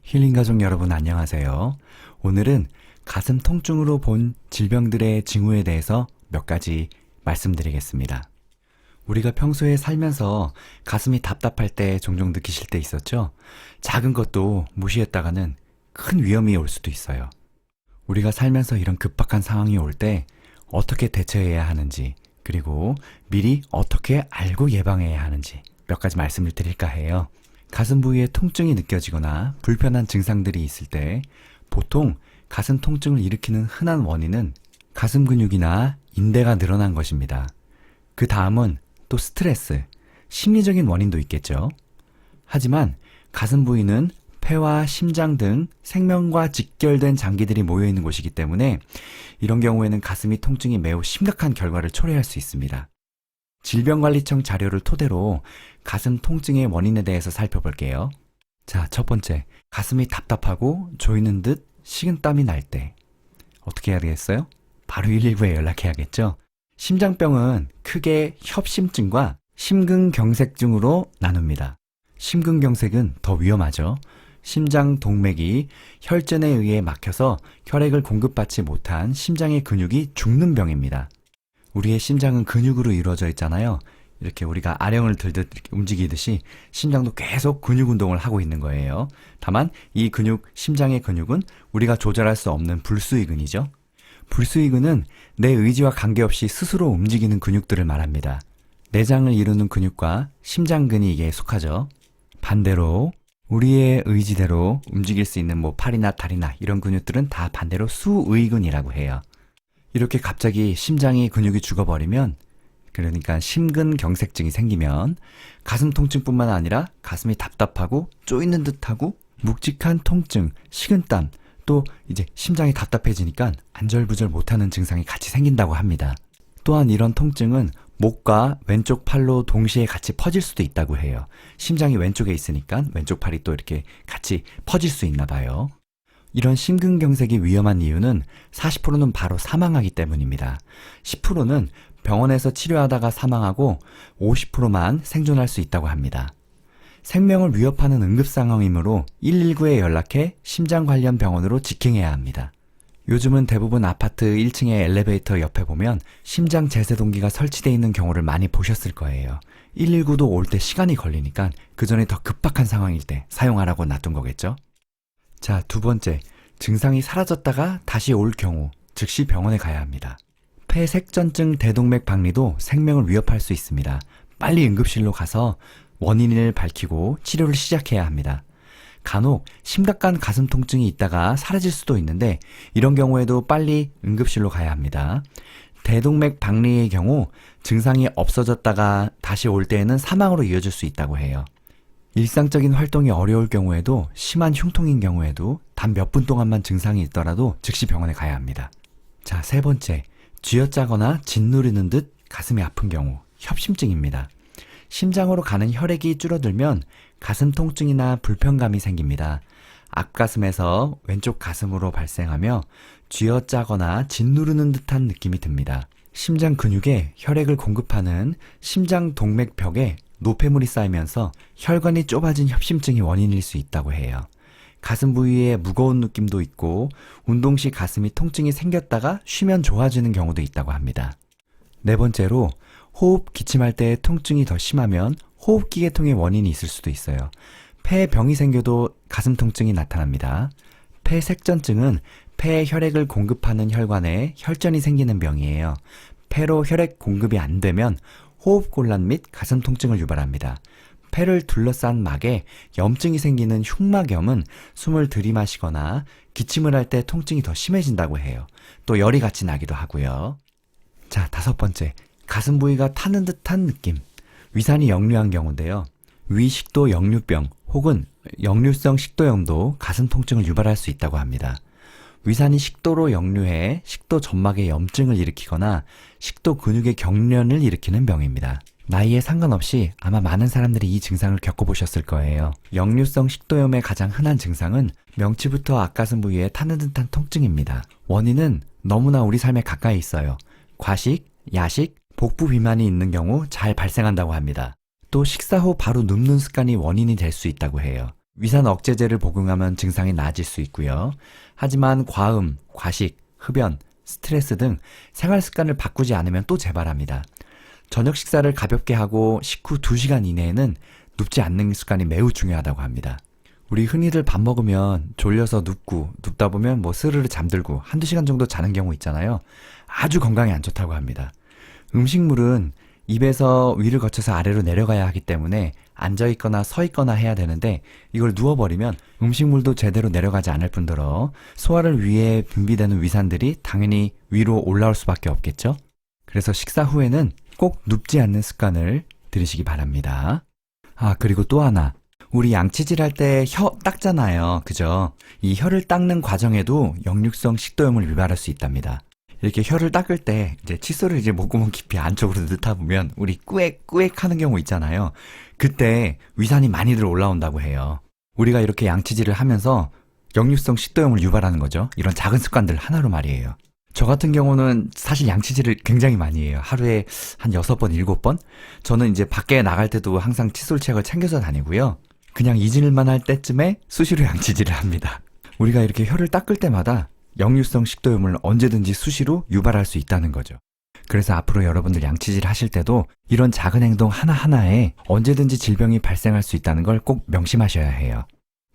힐링 가족 여러분 안녕하세요. 오늘은 가슴 통증으로 본 질병들의 징후에 대해서 몇 가지 말씀드리겠습니다. 우리가 평소에 살면서 가슴이 답답할 때 종종 느끼실 때 있었죠? 작은 것도 무시했다가는 큰 위험이 올 수도 있어요. 우리가 살면서 이런 급박한 상황이 올 때 어떻게 대처해야 하는지, 그리고 미리 어떻게 알고 예방해야 하는지 몇 가지 말씀을 드릴까 해요. 가슴 부위에 통증이 느껴지거나 불편한 증상들이 있을 때 보통 가슴 통증을 일으키는 흔한 원인은 가슴 근육이나 인대가 늘어난 것입니다. 그 다음은 또 스트레스, 심리적인 원인도 있겠죠. 하지만 가슴 부위는 폐와 심장 등 생명과 직결된 장기들이 모여있는 곳이기 때문에 이런 경우에는 가슴이 통증이 매우 심각한 결과를 초래할 수 있습니다. 질병관리청 자료를 토대로 가슴 통증의 원인에 대해서 살펴볼게요. 자, 첫 번째, 가슴이 답답하고 조이는 듯 식은땀이 날 때 어떻게 해야 되겠어요? 바로 119에 연락해야겠죠. 심장병은 크게 협심증과 심근경색증으로 나눕니다. 심근경색은 더 위험하죠. 심장 동맥이 혈전에 의해 막혀서 혈액을 공급받지 못한 심장의 근육이 죽는 병입니다. 우리의 심장은 근육으로 이루어져 있잖아요. 이렇게 우리가 아령을 들듯 이렇게 움직이듯이 심장도 계속 근육 운동을 하고 있는 거예요. 다만 이 근육, 심장의 근육은 우리가 조절할 수 없는 불수의근이죠. 불수의근은 내 의지와 관계없이 스스로 움직이는 근육들을 말합니다. 내장을 이루는 근육과 심장근이 이게 속하죠. 반대로 우리의 의지대로 움직일 수 있는 팔이나 다리나 이런 근육들은 다 반대로 수의근이라고 해요. 이렇게 갑자기 심장이 근육이 죽어버리면, 그러니까 심근경색증이 생기면 가슴 통증뿐만 아니라 가슴이 답답하고 쪼이는 듯하고 묵직한 통증, 식은땀, 또 이제 심장이 답답해지니까 안절부절 못하는 증상이 같이 생긴다고 합니다. 또한 이런 통증은 목과 왼쪽 팔로 동시에 같이 퍼질 수도 있다고 해요. 심장이 왼쪽에 있으니까 왼쪽 팔이 또 이렇게 같이 퍼질 수 있나 봐요. 이런 심근경색이 위험한 이유는 40%는 바로 사망하기 때문입니다. 10%는 병원에서 치료하다가 사망하고 50%만 생존할 수 있다고 합니다. 생명을 위협하는 응급상황이므로 119에 연락해 심장 관련 병원으로 직행해야 합니다. 요즘은 대부분 아파트 1층의 엘리베이터 옆에 보면 심장 제세동기가 설치되어 있는 경우를 많이 보셨을 거예요. 119도 올 때 시간이 걸리니까 그 전에 더 급박한 상황일 때 사용하라고 놔둔 거겠죠? 자, 두 번째, 증상이 사라졌다가 다시 올 경우 즉시 병원에 가야 합니다. 폐색전증 대동맥 박리도 생명을 위협할 수 있습니다. 빨리 응급실로 가서 원인을 밝히고 치료를 시작해야 합니다. 간혹 심각한 가슴 통증이 있다가 사라질 수도 있는데 이런 경우에도 빨리 응급실로 가야 합니다. 대동맥 박리의 경우 증상이 없어졌다가 다시 올 때에는 사망으로 이어질 수 있다고 해요. 일상적인 활동이 어려울 경우에도, 심한 흉통인 경우에도 단 몇 분 동안만 증상이 있더라도 즉시 병원에 가야 합니다. 자, 세 번째, 쥐어짜거나 짓누르는 듯 가슴이 아픈 경우, 협심증입니다. 심장으로 가는 혈액이 줄어들면 가슴 통증이나 불편감이 생깁니다. 앞가슴에서 왼쪽 가슴으로 발생하며 쥐어짜거나 짓누르는 듯한 느낌이 듭니다. 심장 근육에 혈액을 공급하는 심장 동맥벽에 노폐물이 쌓이면서 혈관이 좁아진 협심증이 원인일 수 있다고 해요. 가슴 부위에 무거운 느낌도 있고 운동 시 가슴이 통증이 생겼다가 쉬면 좋아지는 경우도 있다고 합니다. 네 번째로, 호흡, 기침할 때 통증이 더 심하면 호흡기 계통의 원인이 있을 수도 있어요. 폐에 병이 생겨도 가슴 통증이 나타납니다. 폐색전증은 폐에 혈액을 공급하는 혈관에 혈전이 생기는 병이에요. 폐로 혈액 공급이 안 되면 호흡곤란 및 가슴 통증을 유발합니다. 폐를 둘러싼 막에 염증이 생기는 흉막염은 숨을 들이마시거나 기침을 할 때 통증이 더 심해진다고 해요. 또 열이 같이 나기도 하고요. 자, 다섯 번째, 가슴 부위가 타는 듯한 느낌. 위산이 역류한 경우인데요. 위식도 역류병 혹은 역류성 식도염도 가슴 통증을 유발할 수 있다고 합니다. 위산이 식도로 역류해 식도 점막에 염증을 일으키거나 식도 근육의 경련을 일으키는 병입니다. 나이에 상관없이 아마 많은 사람들이 이 증상을 겪어보셨을 거예요. 역류성 식도염의 가장 흔한 증상은 명치부터 앞가슴 부위에 타는 듯한 통증입니다. 원인은 너무나 우리 삶에 가까이 있어요. 과식, 야식, 복부 비만이 있는 경우 잘 발생한다고 합니다. 또 식사 후 바로 눕는 습관이 원인이 될 수 있다고 해요. 위산 억제제를 복용하면 증상이 나아질 수 있고요. 하지만 과음, 과식, 흡연, 스트레스 등 생활 습관을 바꾸지 않으면 또 재발합니다. 저녁 식사를 가볍게 하고 식후 2시간 이내에는 눕지 않는 습관이 매우 중요하다고 합니다. 우리 흔히들 밥 먹으면 졸려서 눕다 보면 스르르 잠들고 1-2시간 정도 자는 경우 있잖아요. 아주 건강에 안 좋다고 합니다. 음식물은 입에서 위를 거쳐서 아래로 내려가야 하기 때문에 앉아있거나 서있거나 해야 되는데 이걸 누워버리면 음식물도 제대로 내려가지 않을 뿐더러 소화를 위해 분비되는 위산들이 당연히 위로 올라올 수밖에 없겠죠? 그래서 식사 후에는 꼭 눕지 않는 습관을 들이시기 바랍니다. 그리고 또 하나. 우리 양치질 할 때 혀 닦잖아요. 그죠? 이 혀를 닦는 과정에도 역류성 식도염을 유발할 수 있답니다. 이렇게 혀를 닦을 때 칫솔을 목구멍 깊이 안쪽으로 넣다 보면 우리 꾸액꾸액 하는 경우 있잖아요. 그때 위산이 많이들 올라온다고 해요. 우리가 이렇게 양치질을 하면서 역류성 식도염을 유발하는 거죠. 이런 작은 습관들 하나로 말이에요. 저 같은 경우는 사실 양치질을 굉장히 많이 해요. 하루에 한 6번, 7번? 저는 밖에 나갈 때도 항상 칫솔책을 챙겨서 다니고요. 그냥 잊을만 할 때쯤에 수시로 양치질을 합니다. 우리가 이렇게 혀를 닦을 때마다 역류성 식도염을 언제든지 수시로 유발할 수 있다는 거죠. 그래서 앞으로 여러분들 양치질 하실 때도 이런 작은 행동 하나하나에 언제든지 질병이 발생할 수 있다는 걸 꼭 명심하셔야 해요.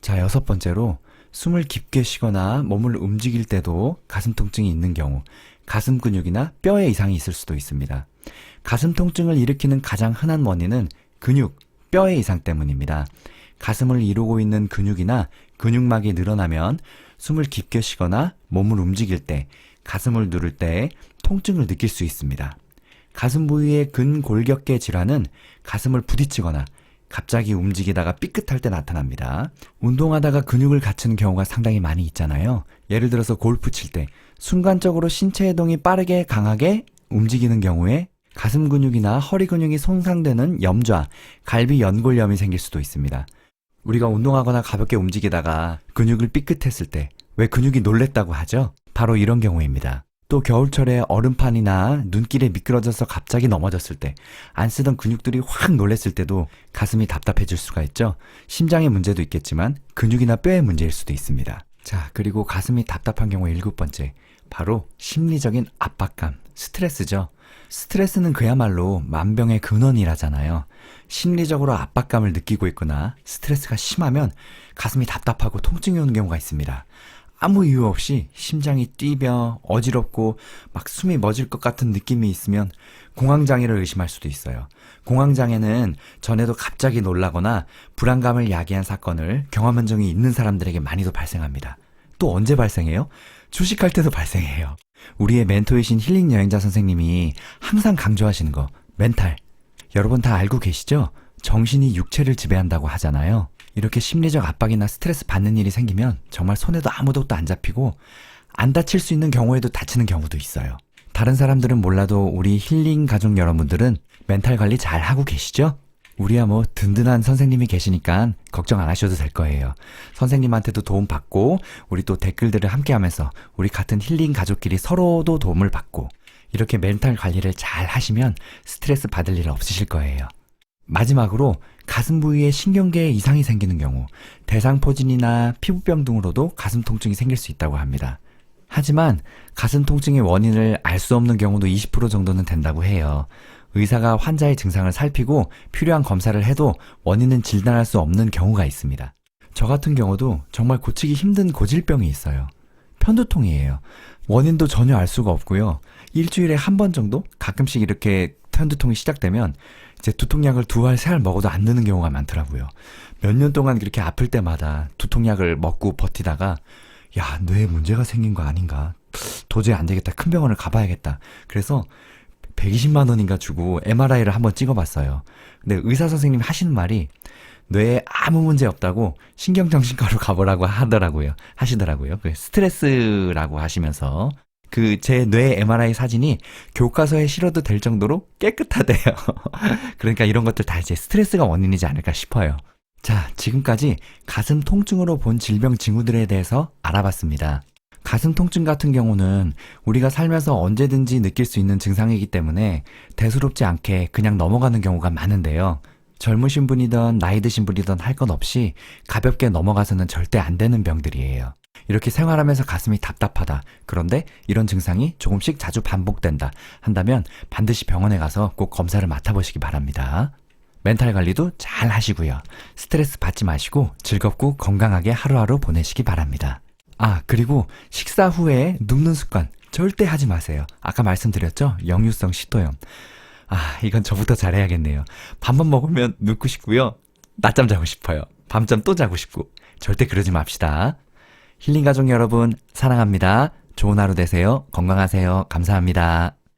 자, 6번째로 숨을 깊게 쉬거나 몸을 움직일 때도 가슴 통증이 있는 경우 가슴 근육이나 뼈에 이상이 있을 수도 있습니다. 가슴 통증을 일으키는 가장 흔한 원인은 근육, 뼈의 이상 때문입니다. 가슴을 이루고 있는 근육이나 근육막이 늘어나면 숨을 깊게 쉬거나 몸을 움직일 때, 가슴을 누를 때 통증을 느낄 수 있습니다. 가슴 부위의 근골격계 질환은 가슴을 부딪히거나 갑자기 움직이다가 삐끗할 때 나타납니다. 운동하다가 근육을 갖추는 경우가 상당히 많이 있잖아요. 예를 들어서 골프 칠 때 순간적으로 신체 해동이 빠르게 강하게 움직이는 경우에 가슴 근육이나 허리 근육이 손상되는 염좌, 갈비 연골염이 생길 수도 있습니다. 우리가 운동하거나 가볍게 움직이다가 근육을 삐끗했을 때 왜 근육이 놀랬다고 하죠? 바로 이런 경우입니다. 또 겨울철에 얼음판이나 눈길에 미끄러져서 갑자기 넘어졌을 때 안 쓰던 근육들이 확 놀랬을 때도 가슴이 답답해질 수가 있죠. 심장의 문제도 있겠지만 근육이나 뼈의 문제일 수도 있습니다. 자, 그리고 가슴이 답답한 경우 7번째, 바로 심리적인 압박감, 스트레스죠. 스트레스는 그야말로 만병의 근원이라잖아요. 심리적으로 압박감을 느끼고 있거나 스트레스가 심하면 가슴이 답답하고 통증이 오는 경우가 있습니다. 아무 이유 없이 심장이 뛰며 어지럽고 막 숨이 멎을 것 같은 느낌이 있으면 공황장애를 의심할 수도 있어요. 공황장애는 전에도 갑자기 놀라거나 불안감을 야기한 사건을 경험한 적이 있는 사람들에게 많이도 발생합니다. 또 언제 발생해요? 주식할 때도 발생해요. 우리의 멘토이신 힐링 여행자 선생님이 항상 강조하시는 거, 멘탈. 여러분 다 알고 계시죠? 정신이 육체를 지배한다고 하잖아요. 이렇게 심리적 압박이나 스트레스 받는 일이 생기면 정말 손에도 아무것도 안 잡히고 안 다칠 수 있는 경우에도 다치는 경우도 있어요. 다른 사람들은 몰라도 우리 힐링 가족 여러분들은 멘탈 관리 잘 하고 계시죠? 우리야 든든한 선생님이 계시니까 걱정 안 하셔도 될 거예요. 선생님한테도 도움 받고 우리 또 댓글들을 함께 하면서 우리 같은 힐링 가족끼리 서로도 도움을 받고 이렇게 멘탈 관리를 잘 하시면 스트레스 받을 일 없으실 거예요. 마지막으로 가슴 부위에 신경계에 이상이 생기는 경우 대상포진이나 피부병 등으로도 가슴 통증이 생길 수 있다고 합니다. 하지만 가슴 통증의 원인을 알 수 없는 경우도 20% 정도는 된다고 해요. 의사가 환자의 증상을 살피고 필요한 검사를 해도 원인은 진단할 수 없는 경우가 있습니다. 저 같은 경우도 정말 고치기 힘든 고질병이 있어요. 편두통이에요. 원인도 전혀 알 수가 없고요. 일주일에 한 번 정도 가끔씩 이렇게 편두통이 시작되면 이제 두통약을 2알, 3알 먹어도 안 느는 경우가 많더라고요. 몇 년 동안 그렇게 아플 때마다 두통약을 먹고 버티다가 야, 뇌에 문제가 생긴 거 아닌가? 도저히 안 되겠다. 큰 병원을 가봐야겠다. 그래서 120만 원인가 주고 MRI를 한번 찍어봤어요. 근데 의사 선생님이 하시는 말이 뇌에 아무 문제 없다고 신경정신과로 가보라고 하시더라고요. 그 스트레스라고 하시면서 제 뇌 MRI 사진이 교과서에 실어도 될 정도로 깨끗하대요. 그러니까 이런 것들 다 이제 스트레스가 원인이지 않을까 싶어요. 자, 지금까지 가슴 통증으로 본 질병 징후들에 대해서 알아봤습니다. 가슴 통증 같은 경우는 우리가 살면서 언제든지 느낄 수 있는 증상이기 때문에 대수롭지 않게 그냥 넘어가는 경우가 많은데요. 젊으신 분이든 나이 드신 분이든 할 건 없이 가볍게 넘어가서는 절대 안 되는 병들이에요. 이렇게 생활하면서 가슴이 답답하다. 그런데 이런 증상이 조금씩 자주 반복된다. 한다면 반드시 병원에 가서 꼭 검사를 맡아보시기 바랍니다. 멘탈 관리도 잘 하시고요. 스트레스 받지 마시고 즐겁고 건강하게 하루하루 보내시기 바랍니다. 아, 그리고 식사 후에 눕는 습관 절대 하지 마세요. 아까 말씀드렸죠? 역류성 식도염. 아, 이건 저부터 잘해야겠네요. 밥만 먹으면 눕고 싶고요. 낮잠 자고 싶어요. 밤잠 또 자고 싶고. 절대 그러지 맙시다. 힐링 가족 여러분, 사랑합니다. 좋은 하루 되세요. 건강하세요. 감사합니다.